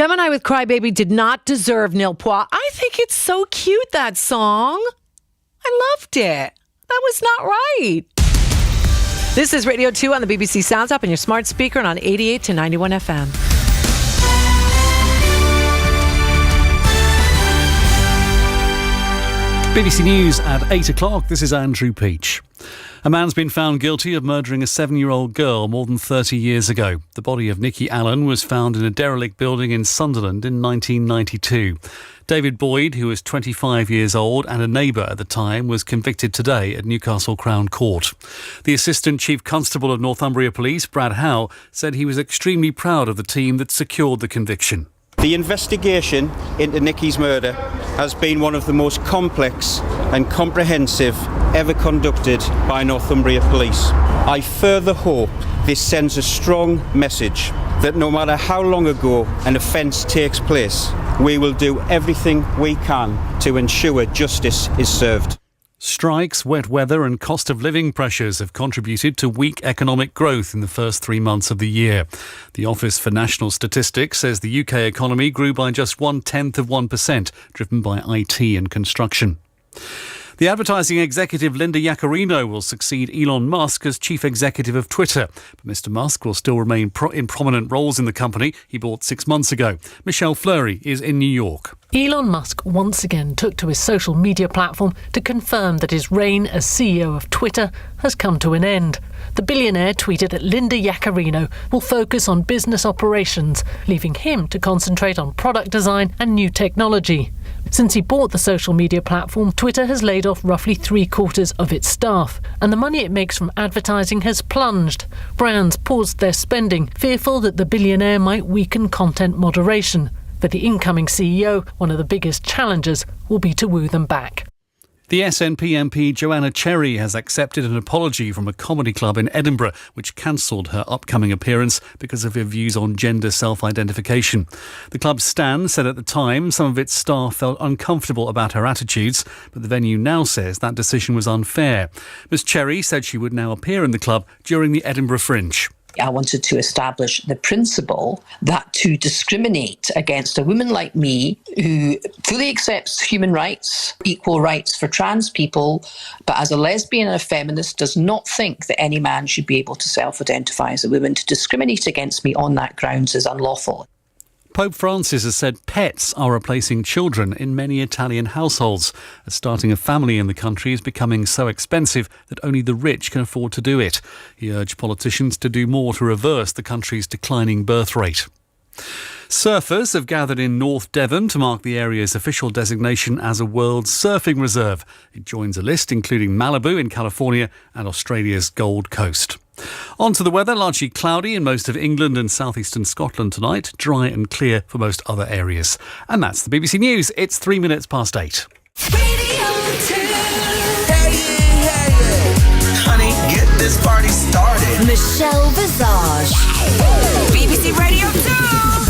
Gemini with Crybaby did not deserve Nil Pois. I think it's so cute, that song. I loved it. That was not right. This is Radio 2 on the BBC Sounds App and your smart speaker and on 88 to 91 FM. BBC News at 8 o'clock. This is Andrew Peach. A man's been found guilty of murdering a 7-year-old girl more than 30 years ago. The body of Nikki Allen was found in a derelict building in Sunderland in 1992. David Boyd, who was 25 years old and a neighbour at the time, was convicted today at Newcastle Crown Court. The Assistant Chief Constable of Northumbria Police, Brad Howe, said he was extremely proud of the team that secured the conviction. The investigation into Nikki's murder has been one of the most complex and comprehensive ever conducted by Northumbria Police. I further hope this sends a strong message that no matter how long ago an offence takes place, we will do everything we can to ensure justice is served. Strikes, wet weather and cost of living pressures have contributed to weak economic growth in the first 3 months of the year. The Office for National Statistics says the UK economy grew by just 0.1%, driven by IT and construction. The advertising executive Linda Yaccarino will succeed Elon Musk as chief executive of Twitter. But Mr Musk will still remain in prominent roles in the company he bought 6 months ago. Michelle Fleury is in New York. Elon Musk once again took to his social media platform to confirm that his reign as CEO of Twitter has come to an end. The billionaire tweeted that Linda Yaccarino will focus on business operations, leaving him to concentrate on product design and new technology. Since he bought the social media platform, Twitter has laid off roughly 3/4 of its staff, and the money it makes from advertising has plunged. Brands paused their spending, fearful that the billionaire might weaken content moderation. For the incoming CEO, one of the biggest challenges will be to woo them back. The SNP MP Joanna Cherry has accepted an apology from a comedy club in Edinburgh, which cancelled her upcoming appearance because of her views on gender self-identification. The club's stand said at the time some of its staff felt uncomfortable about her attitudes, but the venue now says that decision was unfair. Ms Cherry said she would now appear in the club during the Edinburgh Fringe. I wanted to establish the principle that to discriminate against a woman like me who fully accepts human rights, equal rights for trans people, but as a lesbian and a feminist does not think that any man should be able to self-identify as a woman, to discriminate against me on that grounds is unlawful. Pope Francis has said pets are replacing children in many Italian households, as starting a family in the country is becoming so expensive that only the rich can afford to do it. He urged politicians to do more to reverse the country's declining birth rate. Surfers have gathered in North Devon to mark the area's official designation as a World Surfing Reserve. It joins a list including Malibu in California and Australia's Gold Coast. On to the weather, largely cloudy in most of England and southeastern Scotland tonight, dry and clear for most other areas. And that's the BBC News. It's 3 minutes past 8. Radio 2. Hey. Honey, get this party started. Michelle Visage. BBC Radio 2.